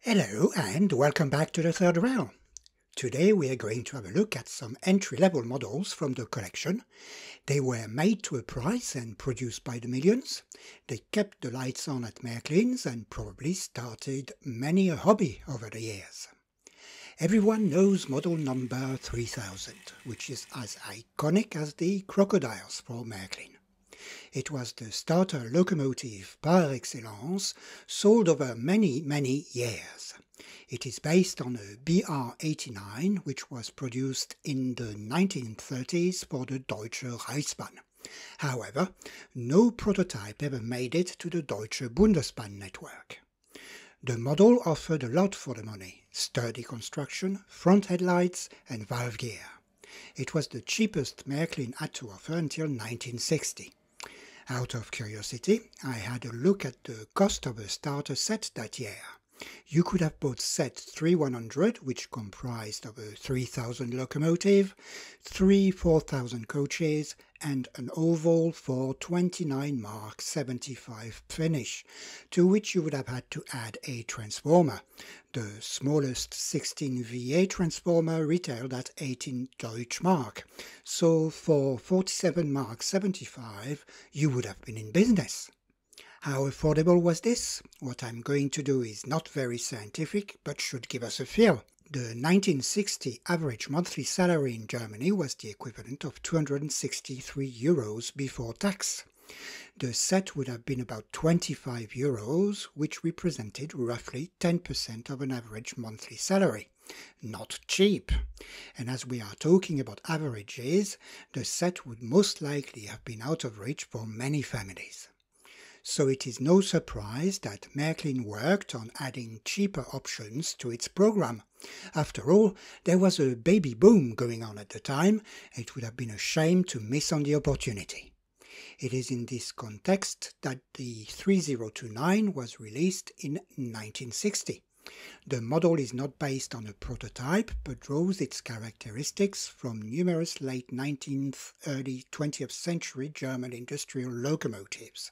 Hello and welcome back to the third rail. Today we are going to have a look at some entry-level models from the collection. They were made to a price and produced by the millions. They kept the lights on at Märklin's and probably started many a hobby over the years. Everyone knows model number 3000, which is as iconic as the crocodiles for Märklin. It was the starter locomotive par excellence, sold over many years. It is based on a BR-89, which was produced in the 1930s for the Deutsche Reichsbahn. However, no prototype ever made it to the Deutsche Bundesbahn network. The model offered a lot for the money: sturdy construction, front headlights and valve gear. It was the cheapest Märklin had to offer until 1960. Out of curiosity, I had a look at the cost of a starter set that year. You could have bought set 3100, which comprised of a 3000 locomotive, 3 4000 coaches, and an oval for 29 mark 75 finish, to which you would have had to add a transformer. The smallest 16 VA transformer retailed at 18 Deutsch Mark, so for 47 mark 75 you would have been in business. How affordable was this? What I'm going to do is not very scientific, but should give us a feel. The 1960 average monthly salary in Germany was the equivalent of 263 euros before tax. The set would have been about 25 euros, which represented roughly 10% of an average monthly salary. Not cheap. And as we are talking about averages, the set would most likely have been out of reach for many families. So it is no surprise that Märklin worked on adding cheaper options to its program. After all, there was a baby boom going on at the time. It would have been a shame to miss on the opportunity. It is in this context that the 3029 was released in 1960. The model is not based on a prototype, but draws its characteristics from numerous late 19th, early 20th century German industrial locomotives.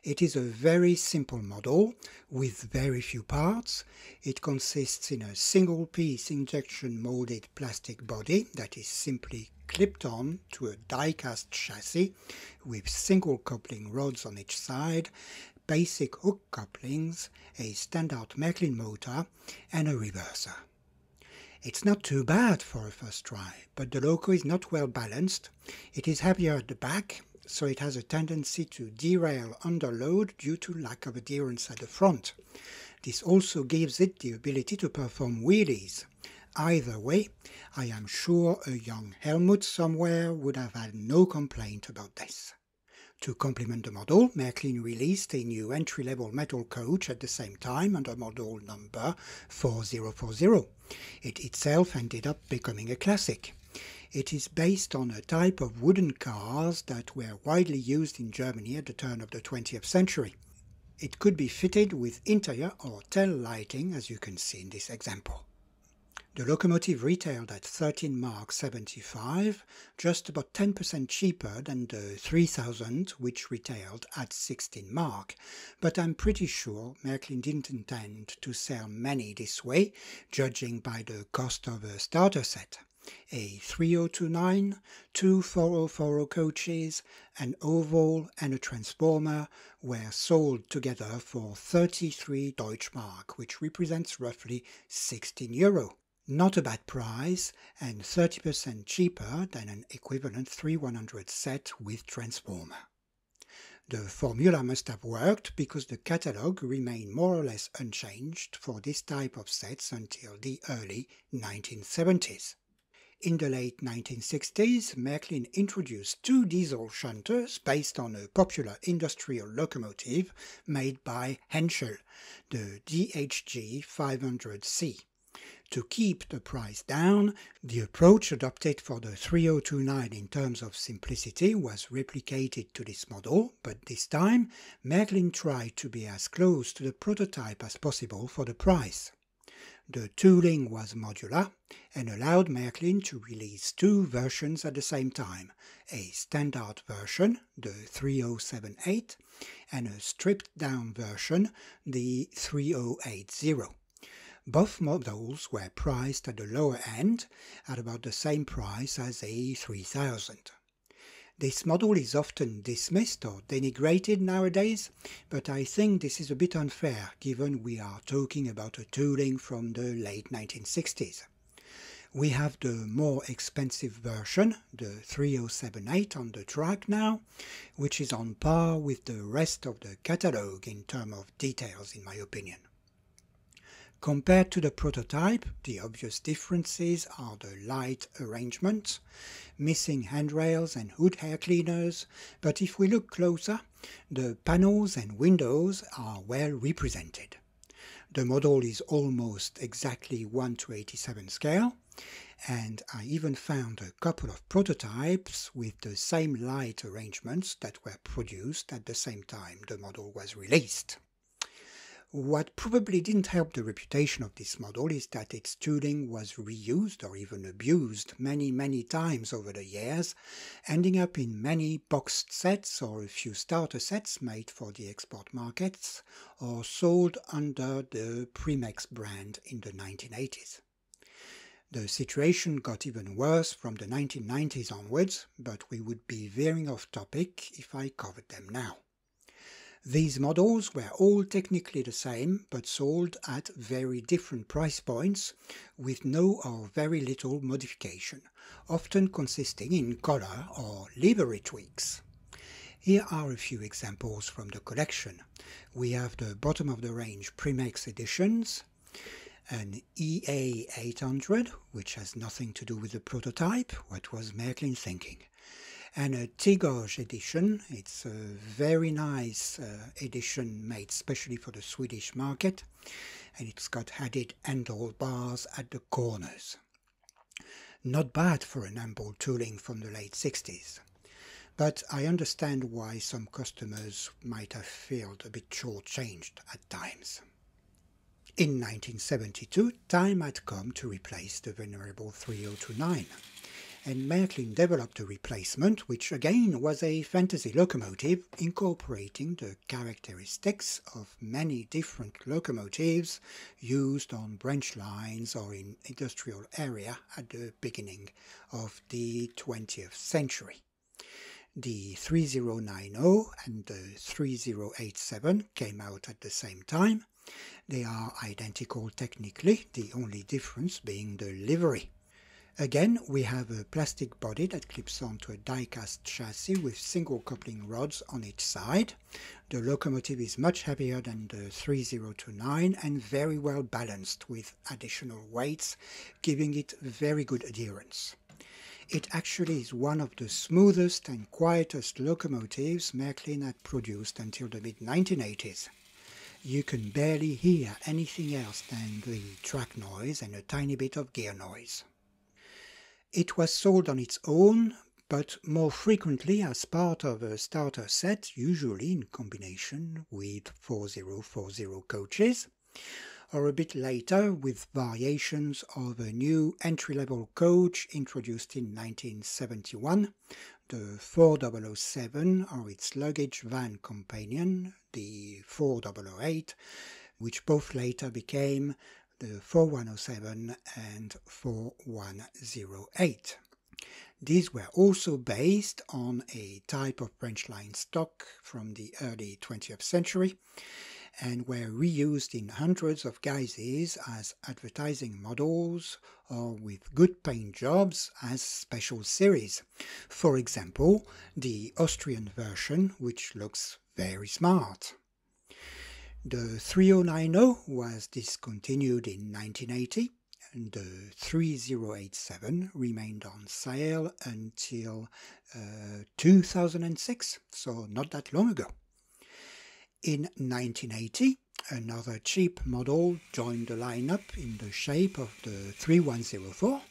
It is a very simple model with very few parts. It consists in a single-piece injection-molded plastic body that is simply clipped on to a die-cast chassis with single coupling rods on each side, basic hook couplings, a standard Märklin motor and a reverser. It's not too bad for a first try, but the loco is not well balanced. It is heavier at the back, so it has a tendency to derail under load due to lack of adherence at the front. This also gives it the ability to perform wheelies. Either way, I am sure a young Helmut somewhere would have had no complaint about this. To complement the model, Märklin released a new entry-level metal coach at the same time under model number 4040. It itself ended up becoming a classic. It is based on a type of wooden cars that were widely used in Germany at the turn of the 20th century. It could be fitted with interior or tail lighting, as you can see in this example. The locomotive retailed at 13 mark 75, just about 10% cheaper than the 3000, which retailed at 16 mark, but I'm pretty sure Märklin didn't intend to sell many this way, judging by the cost of a starter set. A 3029, 2 4040 coaches, an oval and a transformer were sold together for 33 Deutsch Mark, which represents roughly 16 euro. Not a bad price and 30% cheaper than an equivalent 3100 set with transformer. The formula must have worked because the catalogue remained more or less unchanged for this type of sets until the early 1970s. In the late 1960s, Märklin introduced 2 diesel shunters based on a popular industrial locomotive made by Henschel, the DHG 500C. To keep the price down, the approach adopted for the 3029 in terms of simplicity was replicated to this model, but this time Märklin tried to be as close to the prototype as possible for the price. The tooling was modular and allowed Märklin to release 2 versions at the same time, a standard version, the 3078, and a stripped down version, the 3080. Both models were priced at the lower end at about the same price as a 3000. This model is often dismissed or denigrated nowadays, but I think this is a bit unfair given we are talking about a tooling from the late 1960s. We have the more expensive version, the 3078 on the track now, which is on par with the rest of the catalogue in terms of details in my opinion. Compared to the prototype, the obvious differences are the light arrangement, missing handrails and hood air cleaners, but if we look closer, the panels and windows are well represented. The model is almost exactly 1:87 scale, and I even found a couple of prototypes with the same light arrangements that were produced at the same time the model was released. What probably didn't help the reputation of this model is that its tooling was reused or even abused many times over the years, ending up in many boxed sets or a few starter sets made for the export markets or sold under the Primex brand in the 1980s. The situation got even worse from the 1990s onwards, but we would be veering off topic if I covered them now. These models were all technically the same, but sold at very different price points, with no or very little modification, often consisting in color or livery tweaks. Here are a few examples from the collection. We have the bottom of the range Primex editions, an EA 800, which has nothing to do with the prototype, what was Märklin thinking? And a Tigage edition. It's a very nice edition made specially for the Swedish market, and it's got added handlebars at the corners. Not bad for an ample tooling from the late 60s, but I understand why some customers might have felt a bit shortchanged at times. In 1972, time had come to replace the venerable 3029. And Märklin developed a replacement which again was a fantasy locomotive incorporating the characteristics of many different locomotives used on branch lines or in industrial area at the beginning of the 20th century. The 3090 and the 3087 came out at the same time. They are identical technically, the only difference being the livery. Again, we have a plastic body that clips onto a die-cast chassis with single coupling rods on each side. The locomotive is much heavier than the 3029 and very well balanced with additional weights, giving it very good adherence. It actually is one of the smoothest and quietest locomotives Märklin had produced until the mid-1980s. You can barely hear anything else than the track noise and a tiny bit of gear noise. It was sold on its own, but more frequently as part of a starter set, usually in combination with 4040 coaches, or a bit later with variations of a new entry-level coach introduced in 1971, the 4007 or its luggage van companion, the 4008, which both later became the 4107 and 4108. These were also based on a type of branch line stock from the early 20th century and were reused in hundreds of guises as advertising models or with good paying jobs as special series. For example, the Austrian version, which looks very smart. The 3090 was discontinued in 1980 and the 3087 remained on sale until 2006, so not that long ago. In 1980, another cheap model joined the lineup in the shape of the 3104.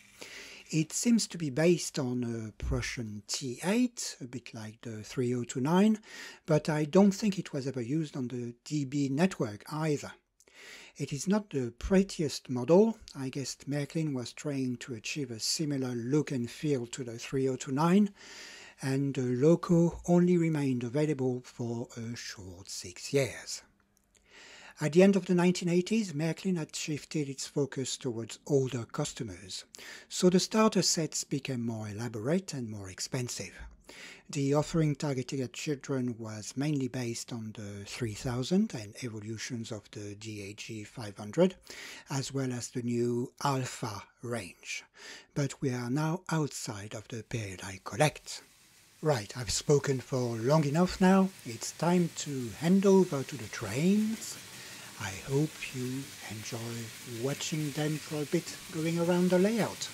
It seems to be based on a Prussian T8, a bit like the 3029, but I don't think it was ever used on the DB network either. It is not the prettiest model. I guess Märklin was trying to achieve a similar look and feel to the 3029, and the loco only remained available for a short 6 years. At the end of the 1980s, Märklin had shifted its focus towards older customers, so the starter sets became more elaborate and more expensive. The offering targeted at children was mainly based on the 3000 and evolutions of the DAG 500, as well as the new Alpha range. But we are now outside of the period I collect. Right, I've spoken for long enough now. It's time to hand over to the trains. I hope you enjoy watching them for a bit going around the layout.